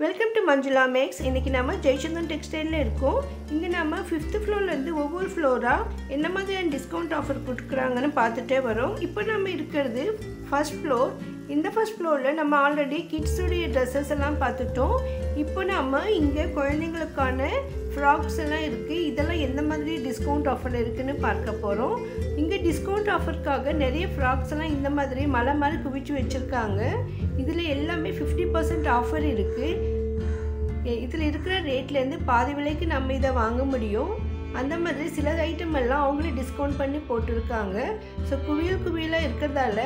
Welcome to Manjula maths. இன்றைக்கி நம்ம ஜெயச்சந்திரன் டெக்ஸ்டைலில் இருக்கோம். இங்கே நம்ம 5th ஃப்ளோர்லேருந்து ஒவ்வொரு ஃப்ளோராக என்ன மாதிரியான டிஸ்கவுண்ட் ஆஃபர் கொடுக்குறாங்கன்னு பார்த்துட்டே வரோம். இப்போ நம்ம இருக்கிறது ஃபர்ஸ்ட் ஃப்ளோர். இந்த ஃபர்ஸ்ட் ஃப்ளோரில் நம்ம ஆல்ரெடி கிட்ஸுடைய ட்ரெஸ்ஸஸ் எல்லாம் பார்த்துட்டோம். இப்போ நம்ம இங்கே குழந்தைங்களுக்கான ஃப்ராக்ஸ் எல்லாம் இருக்குது. இதெல்லாம் எந்த மாதிரி டிஸ்கவுண்ட் ஆஃபர் இருக்குதுன்னு பார்க்க போகிறோம். இங்கே டிஸ்கவுண்ட் ஆஃபருக்காக நிறைய ஃப்ராக்ஸ் எல்லாம் இந்த மாதிரி மலை மாதிரி குவிச்சு வச்சுருக்காங்க. இதில் எல்லாமே 50% ஆஃபர் இருக்குது. இதில் இருக்கிற ரேட்லேருந்து பாதி விலைக்கு நம்ம இதை வாங்க முடியும். அந்த மாதிரி சில ஐட்டம் எல்லாம் அவங்களே டிஸ்கவுண்ட் பண்ணி போட்டிருக்காங்க. ஸோ குவியலாக இருக்கிறதால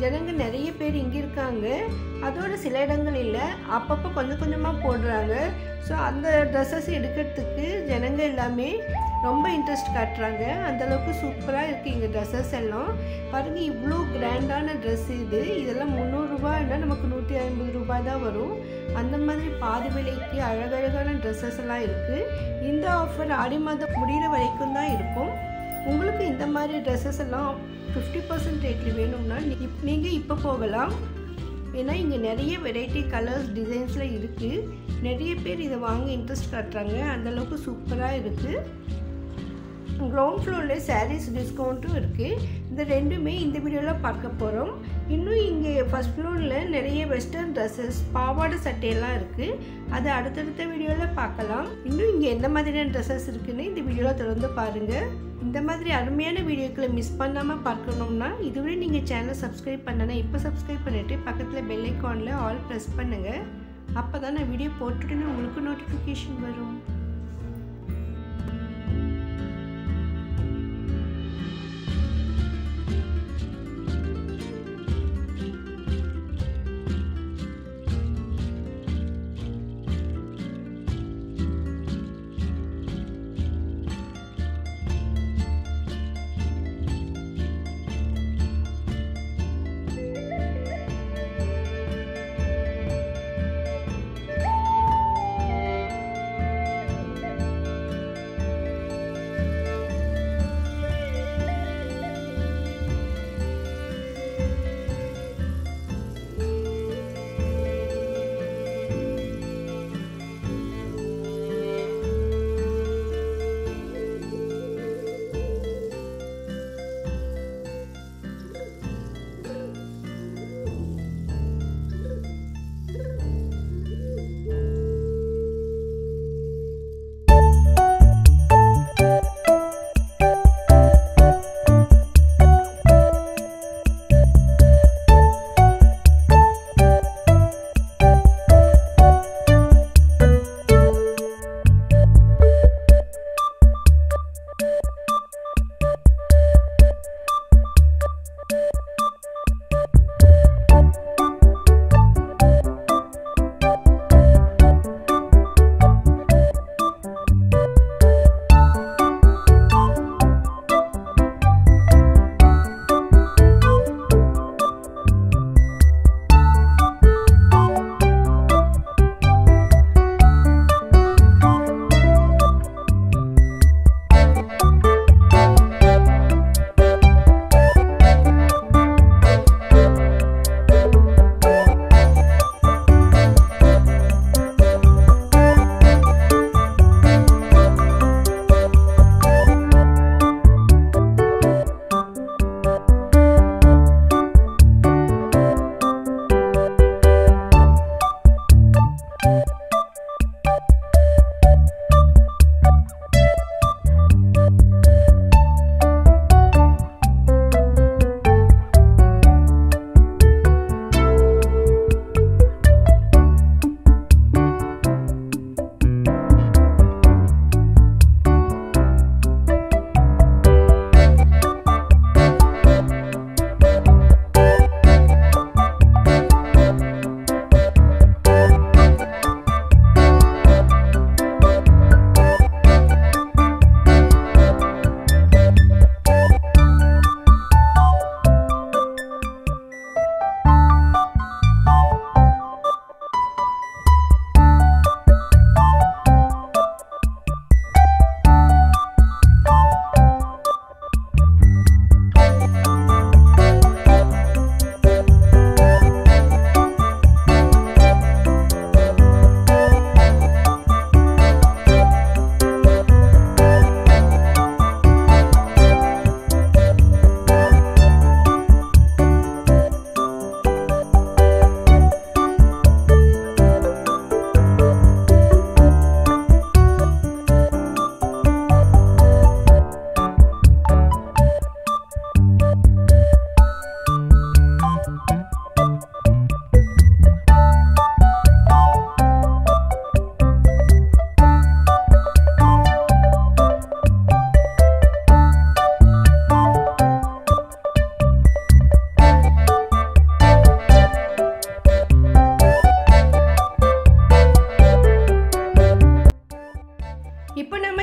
ஜனங்க நிறைய பேர் இங்கே இருக்காங்க. அதோட சில இடங்கள் இல்லை, அப்பப்போ கொஞ்சமாக போடுறாங்க. ஸோ அந்த ட்ரெஸ்ஸஸ் எடுக்கிறதுக்கு ஜனங்க எல்லாமே ரொம்ப இன்ட்ரெஸ்ட் காட்டுறாங்க. அந்தளவுக்கு சூப்பராக இருக்குது இங்கே ட்ரெஸ்ஸஸ் எல்லாம். பாருங்கள், இவ்வளோ கிராண்டான ட்ரெஸ் இதெல்லாம் 300 ரூபாய்னா நமக்கு 150 ரூபாய் தான் வரும். அந்த மாதிரி பாதி விலைக்கு அழகழகான ட்ரெஸ்ஸஸ் எல்லாம் இருக்குது. இந்த ஆஃபர் ஆடி மாதம் முடிகிற வரைக்கும் தான் இருக்கும். உங்களுக்கு இந்த மாதிரி ட்ரெஸ்ஸஸ் எல்லாம் 50% ரேட்டில் வேணும்னா நீங்கள் இப்போ போகலாம். ஏன்னா இங்கே நிறைய வெரைட்டி கலர்ஸ் டிசைன்ஸில் இருக்குது. நிறைய பேர் இதை வாங்க இன்ட்ரெஸ்ட் காட்டுறாங்க. அந்தளவுக்கு சூப்பராக இருக்குது. கிரவுண்ட் ஃப்ளோரில் சாரீஸ் டிஸ்கவுண்ட்டும் இருக்குது. இந்த ரெண்டுமே இந்த வீடியோவில் பார்க்க போகிறோம். இன்னும் இங்கே ஃபர்ஸ்ட் ஃப்ளோரில் நிறைய வெஸ்டர்ன் ட்ரெஸ்ஸஸ், பாவாடை சட்டையெல்லாம் இருக்குது. அதை அடுத்தடுத்த வீடியோவில் பார்க்கலாம். இன்னும் இங்கே எந்த மாதிரியான ட்ரெஸ்ஸஸ் இருக்குதுன்னு இந்த வீடியோவில் தொடர்ந்து பாருங்கள். இந்த மாதிரி அருமையான வீடியோக்களை மிஸ் பண்ணாமல் பார்க்கணும்னா இதுவரை நீங்கள் சேனலை சப்ஸ்கிரைப் பண்ணனா இப்போ சப்ஸ்கிரைப் பண்ணிவிட்டு பக்கத்தில் பெல் ஐக்கானில் ஆல் ப்ரெஸ் பண்ணுங்கள். அப்போ தான் நான் வீடியோ போட்டுட்டுன்னு உங்களுக்கு நோட்டிஃபிகேஷன் வரும்.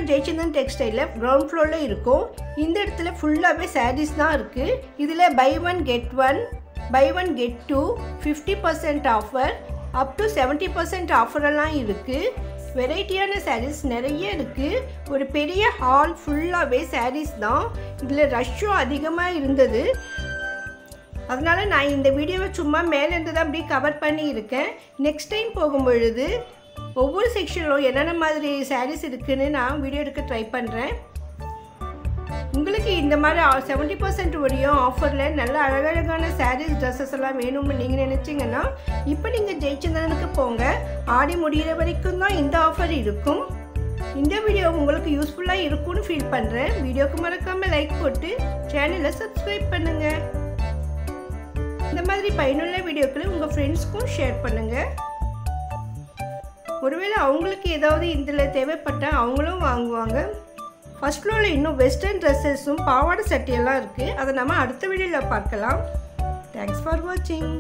ஜெயச்சந்திரன் டெக்ஸ்டைலில் கிரவுண்ட் ஃப்ளோரில் இருக்கும். இந்த இடத்துல ஃபுல்லாகவே சாரீஸ் தான் இருக்குது. இதில் buy one get 2 50% offer, up to 70% ஆஃபரெல்லாம் இருக்குது. வெரைட்டியான சாரீஸ் நிறைய இருக்குது. ஒரு பெரிய ஹால் ஃபுல்லாகவே சாரீஸ் தான். இதில் ரஷ்ஷும் அதிகமாக இருந்தது. அதனால் நான் இந்த வீடியோவை சும்மா மேலேருந்து தான் அப்படி கவர் பண்ணியிருக்கேன். நெக்ஸ்ட் டைம் போகும்பொழுது ஒவ்வொரு செக்ஷனிலும் என்னென்ன மாதிரி சாரீஸ் இருக்குதுன்னு நான் வீடியோ எடுக்க ட்ரை பண்ணுறேன். உங்களுக்கு இந்த மாதிரி 70% வரையும் ஆஃபரில் நல்ல அழகழகான சாரீஸ் ட்ரெஸ்ஸஸ் எல்லாம் வேணும்னு நீங்கள் நினச்சிங்கன்னா இப்போ நீங்கள் ஜெயச்சந்திரனுக்கு போங்க. ஆடி முடிகிற வரைக்கும் தான் இந்த ஆஃபர் இருக்கும். இந்த வீடியோ உங்களுக்கு யூஸ்ஃபுல்லாக இருக்கும்னு ஃபீல் பண்ணுறேன். வீடியோக்கு மறக்காமல் லைக் போட்டு சேனலை சப்ஸ்கிரைப் பண்ணுங்கள். இந்த மாதிரி பயனுள்ள வீடியோக்களை உங்கள் ஃப்ரெண்ட்ஸ்க்கும் ஷேர் பண்ணுங்கள். ஒருவேளை அவங்களுக்கு ஏதாவது இதில் தேவைப்பட்டால் அவங்களும் வாங்குவாங்க. ஃபர்ஸ்ட் ஃப்ளோரில் இன்னும் வெஸ்டர்ன் ட்ரெஸ்ஸஸும் பாவாடை சட்டையெல்லாம் இருக்குது. அதை நம்ம அடுத்த வீடியோவில் பார்க்கலாம். தேங்க்ஸ் ஃபார் வாட்சிங்.